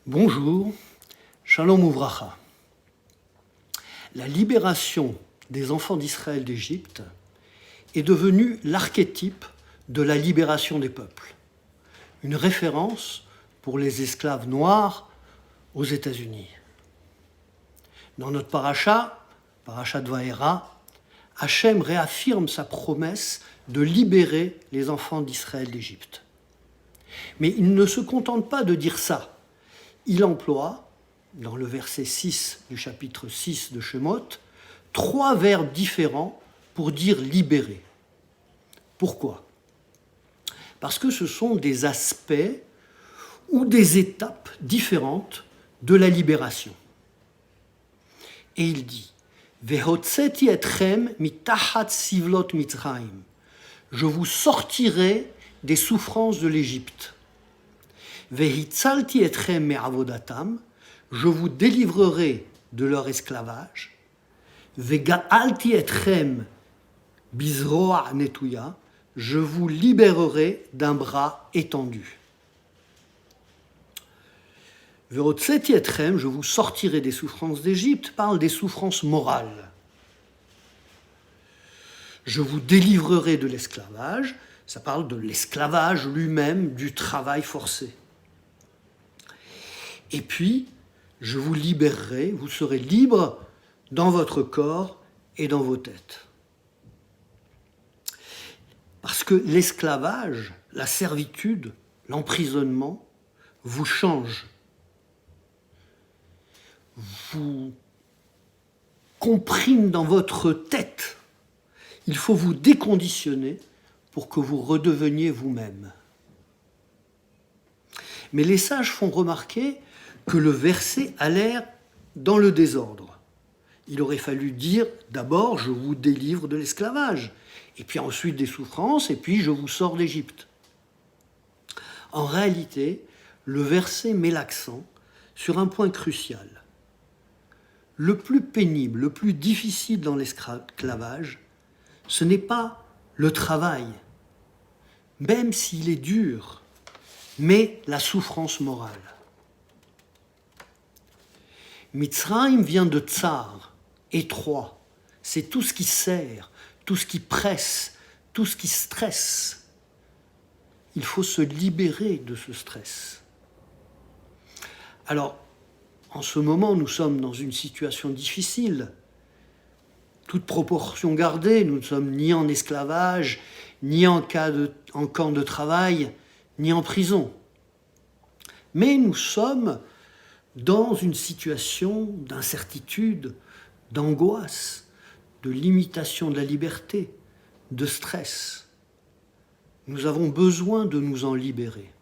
Bonjour, Shalom Uvracha. La libération des enfants d'Israël d'Égypte est devenue l'archétype de la libération des peuples. Une référence pour les esclaves noirs aux États-Unis. Dans notre paracha de Vaera, Hachem réaffirme sa promesse de libérer les enfants d'Israël d'Égypte. Mais il ne se contente pas de dire ça. Il emploie, dans le verset 6 du chapitre 6 de Shemot, 3 verbes différents pour dire libérer. Pourquoi ? Parce que ce sont des aspects ou des étapes différentes de la libération. Et il dit « Vehotzeti etchem mitachat sivlot Mitzrayim » Je vous sortirai des souffrances de l'Égypte. Vehitzalti etchem me'avodatam, je vous délivrerai de leur esclavage. Vega'alti etchem bizroa netuya, je vous libérerai d'un bras étendu. Vehotzeti etchem, je vous sortirai des souffrances d'Égypte, parle des souffrances morales. Je vous délivrerai de l'esclavage, ça parle de l'esclavage lui-même, du travail forcé. Et puis, je vous libérerai, vous serez libres dans votre corps et dans vos têtes. Parce que l'esclavage, la servitude, l'emprisonnement vous changent. Vous compriment dans votre tête. Il faut vous déconditionner pour que vous redeveniez vous-même. Mais les sages font remarquer que le verset a l'air dans le désordre. Il aurait fallu dire d'abord « je vous délivre de l'esclavage » et puis ensuite des souffrances et puis « je vous sors d'Égypte ». En réalité, le verset met l'accent sur un point crucial. Le plus pénible, le plus difficile dans l'esclavage, ce n'est pas le travail, même s'il est dur, mais la souffrance morale. Mitzrayim vient de tsar, étroit. C'est tout ce qui serre, tout ce qui presse, tout ce qui stresse. Il faut se libérer de ce stress. Alors, en ce moment, nous sommes dans une situation difficile. Toute proportion gardée, nous ne sommes ni en esclavage, ni en camp de travail, ni en prison. Mais nous sommes dans une situation d'incertitude, d'angoisse, de limitation de la liberté, de stress. Nous avons besoin de nous en libérer.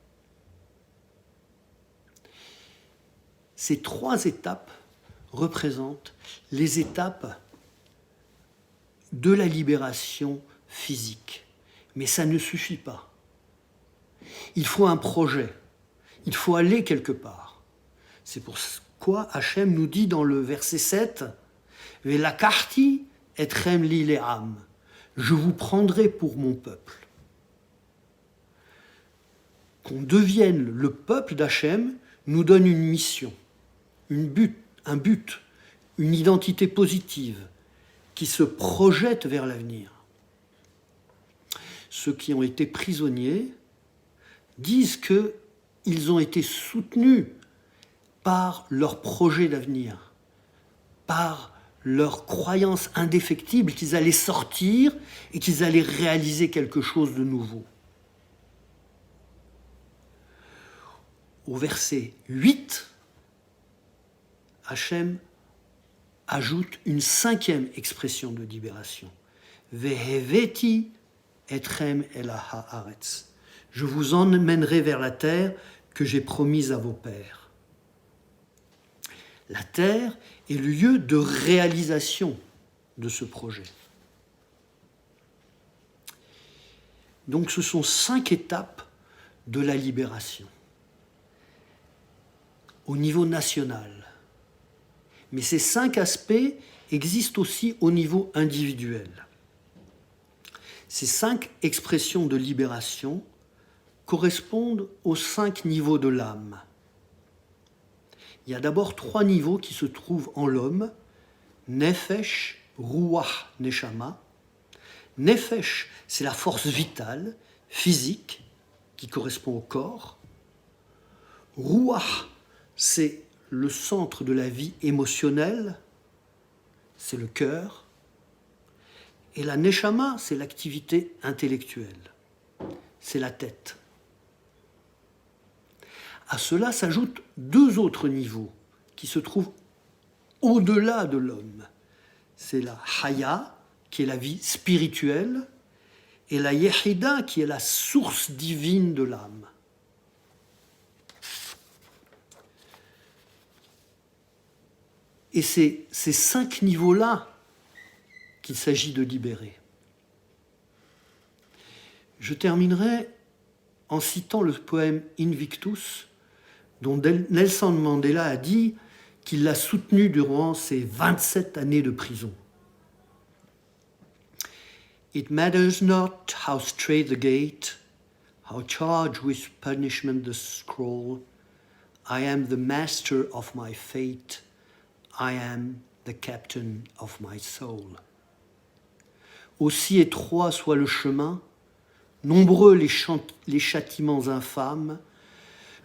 Ces 3 étapes représentent les étapes de la libération physique. Mais ça ne suffit pas. Il faut un projet. Il faut aller quelque part. C'est pourquoi Hachem nous dit dans le verset 7 « Velakachti etchem li le'am » je vous prendrai pour mon peuple. Qu'on devienne le peuple d'Hachem nous donne une mission, un but, une identité positive qui se projette vers l'avenir. Ceux qui ont été prisonniers disent qu'ils ont été soutenus par leur projet d'avenir, par leur croyance indéfectible qu'ils allaient sortir et qu'ils allaient réaliser quelque chose de nouveau. Au verset 8, Hachem ajoute une 5e expression de libération. Veheveti etchem el haaretz. Je vous emmènerai vers la terre que j'ai promise à vos pères. La terre est le lieu de réalisation de ce projet. Donc ce sont 5 étapes de la libération au niveau national. Mais ces 5 aspects existent aussi au niveau individuel. Ces 5 expressions de libération correspondent aux 5 niveaux de l'âme. il y a d'abord 3 niveaux qui se trouvent en l'homme, Nefesh, Ruach, Neshama. Nefesh, c'est la force vitale, physique, qui correspond au corps. Ruach, c'est le centre de la vie émotionnelle, c'est le cœur. Et la Neshama, c'est l'activité intellectuelle, c'est la tête. À cela s'ajoutent 2 autres niveaux qui se trouvent au-delà de l'homme. C'est la Haya, qui est la vie spirituelle, et la Yehida, qui est la source divine de l'âme. Et c'est ces 5 niveaux-là qu'il s'agit de libérer. Je terminerai en citant le poème Invictus, dont Nelson Mandela a dit qu'il l'a soutenu durant ses 27 années de prison. It matters not how straight the gate, how charged with punishment the scroll. I am the master of my fate. I am the captain of my soul. Aussi étroit soit le chemin, nombreux les châtiments infâmes,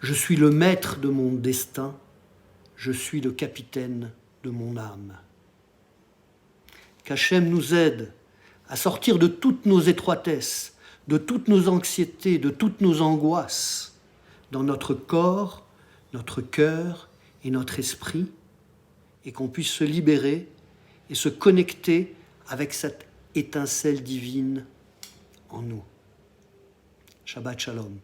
je suis le maître de mon destin, je suis le capitaine de mon âme. Qu'Hachem nous aide à sortir de toutes nos étroitesses, de toutes nos anxiétés, de toutes nos angoisses, dans notre corps, notre cœur et notre esprit, et qu'on puisse se libérer et se connecter avec cette étincelle divine en nous. Shabbat Shalom.